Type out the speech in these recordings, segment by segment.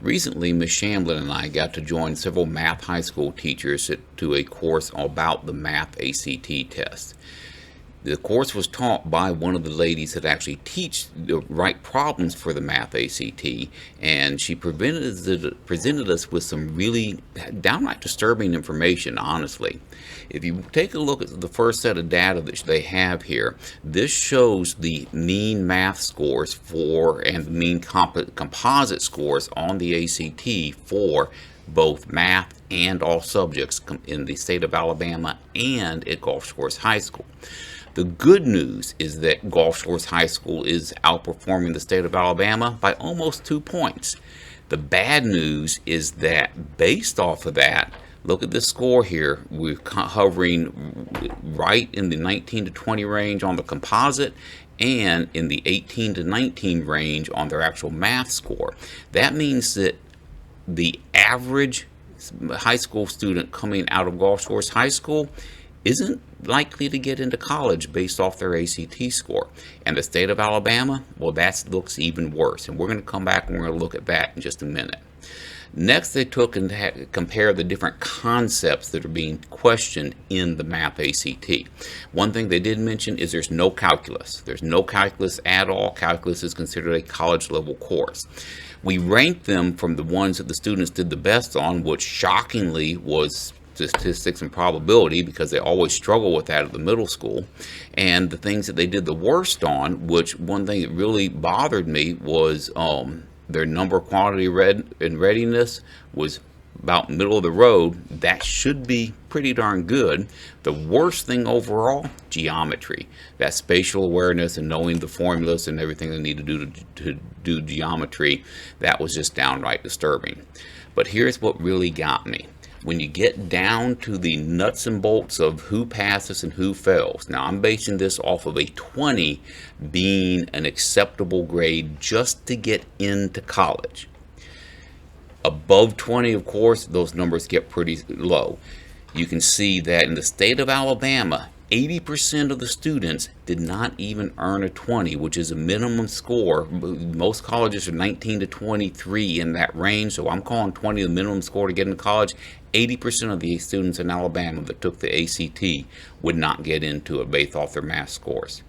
Recently, Ms. Shamblin and I got to join several math high school teachers to a course about the math ACT test. The course was taught by one of the ladies that actually teach the right problems for the math ACT, and she presented us with some really downright disturbing information, honestly. If you take a look at the first set of data that they have here, this shows the mean math scores and the mean composite scores on the ACT for both math and all subjects in the state of Alabama and at Gulf Shores High School. The good news is that Gulf Shores High School is outperforming the state of Alabama by almost 2 points. The bad news is that based off of that, look at this score here. We're hovering right in the 19 to 20 range on the composite and in the 18 to 19 range on their actual math score. That means that the average high school student coming out of Gulf Shores High School isn't likely to get into college based off their ACT score. And the state of Alabama, well, that looks even worse. And we're going to come back and we're going to look at that in just a minute. Next, they took and compared the different concepts that are being questioned in the math ACT. One thing they did mention is there's no calculus. There's no calculus at all. Calculus is considered a college level course. We ranked them from the ones that the students did the best on, which shockingly was statistics and probability, because they always struggle with that at the middle school. And the things that they did the worst on, which one thing that really bothered me was their number, quantity, and readiness was about middle of the road. That should be pretty darn good. The worst thing overall, geometry. That spatial awareness and knowing the formulas and everything they need to do to do geometry, that was just downright disturbing. But here's what really got me. When you get down to the nuts and bolts of who passes and who fails. Now, I'm basing this off of a 20 being an acceptable grade just to get into college. Above 20, of course, those numbers get pretty low. You can see that in the state of Alabama, 80% of the students did not even earn a 20, which is a minimum score. Most colleges are 19 to 23 in that range, so I'm calling 20 the minimum score to get into college. 80% of the students in Alabama that took the ACT would not get into it based off their math scores.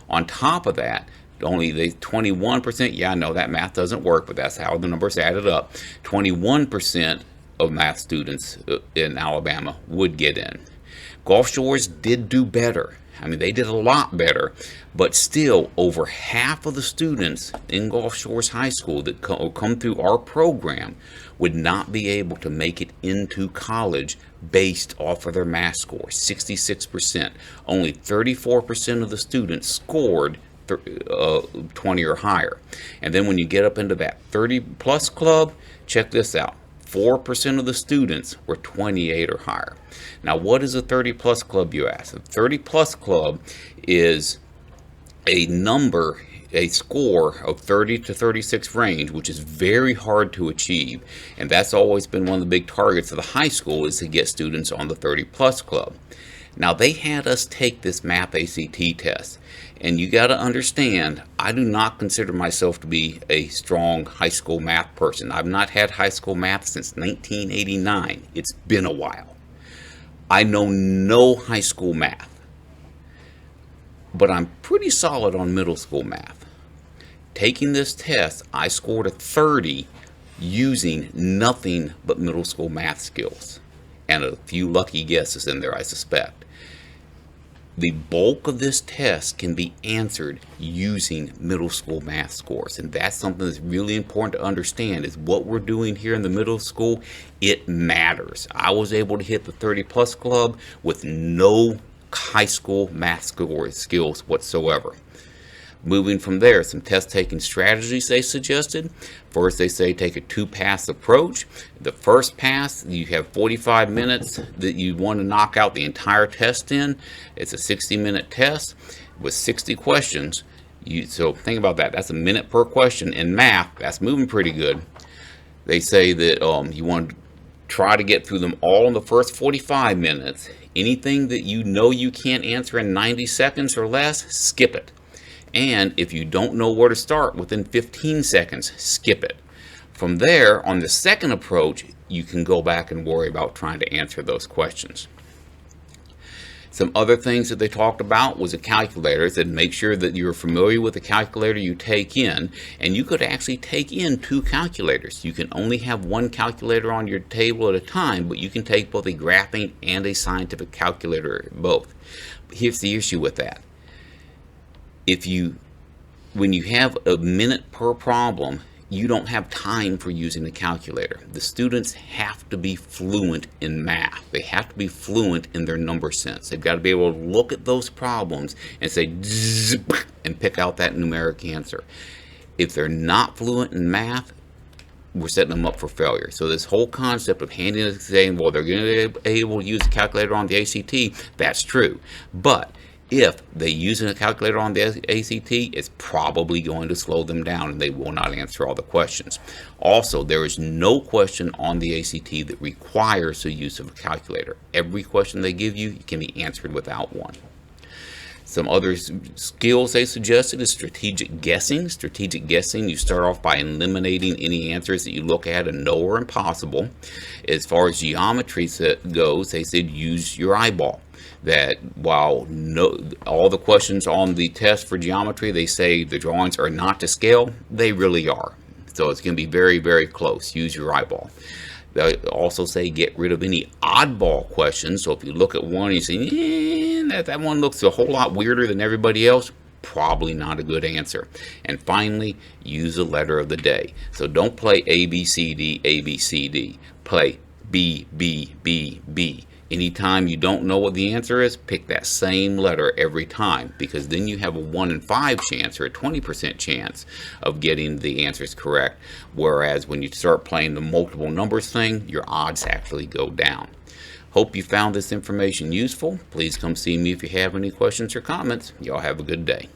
On top of that, only the 21%, yeah, I know that math doesn't work, but that's how the numbers added up. 21% of math students in Alabama would get in. Gulf Shores did do better. I mean, they did a lot better, but still over half of the students in Gulf Shores High School that come through our program would not be able to make it into college based off of their math score, 66%. Only 34% of the students scored 20 or higher. And then when you get up into that 30 plus club, check this out. 4% of the students were 28 or higher. Now, what is a 30 plus club, you ask? A 30 plus club is a number, a score of 30 to 36 range, which is very hard to achieve. And that's always been one of the big targets of the high school, is to get students on the 30 plus club. Now, they had us take this math ACT test. And you got to understand, I do not consider myself to be a strong high school math person. I've not had high school math since 1989. It's been a while. I know no high school math, but I'm pretty solid on middle school math. Taking this test, I scored a 30 using nothing but middle school math skills, and a few lucky guesses in there, I suspect. The bulk of this test can be answered using middle school math scores. And that's something that's really important to understand, is what we're doing here in the middle school, it matters. I was able to hit the 30 plus club with no high school math skills whatsoever. Moving from there, some test-taking strategies they suggested. First, they say take a two-pass approach. The first pass, you have 45 minutes that you want to knock out the entire test in. It's a 60-minute test with 60 questions. So think about that. That's a minute per question. In math, that's moving pretty good. They say that you want to try to get through them all in the first 45 minutes. Anything that you know you can't answer in 90 seconds or less, skip it. And if you don't know where to start within 15 seconds, skip it. From there, on the second approach, you can go back and worry about trying to answer those questions. Some other things that they talked about was a calculator. It said make sure that you're familiar with the calculator you take in, and you could actually take in 2 calculators. You can only have one calculator on your table at a time, but you can take both a graphing and a scientific calculator, both. But here's the issue with that. When you have a minute per problem, you don't have time for using the calculator. The students have to be fluent in math. They have to be fluent in their number sense. They've got to be able to look at those problems and say, and pick out that numeric answer. If they're not fluent in math, we're setting them up for failure. So this whole concept of saying, well, they're going to be able to use a calculator on the ACT, that's true. But if they use a calculator on the ACT, it's probably going to slow them down and they will not answer all the questions. Also, there is no question on the ACT that requires the use of a calculator. Every question they give you can be answered without one. Some other skills they suggested is strategic guessing. Strategic guessing, you start off by eliminating any answers that you look at and know are impossible. As far as geometry goes, they said use your eyeball. That while all the questions on the test for geometry, they say the drawings are not to scale, they really are. So it's going to be very, very close. Use your eyeball. They also say get rid of any oddball questions. So if you look at one and you say, that one looks a whole lot weirder than everybody else, probably not a good answer. And finally, use the letter of the day. So don't play A, B, C, D, A, B, C, D. Play B, B, B, B. Anytime you don't know what the answer is, pick that same letter every time, because then you have a 1 in 5 chance or a 20% chance of getting the answers correct. Whereas when you start playing the multiple numbers thing, your odds actually go down. Hope you found this information useful. Please come see me if you have any questions or comments. Y'all have a good day.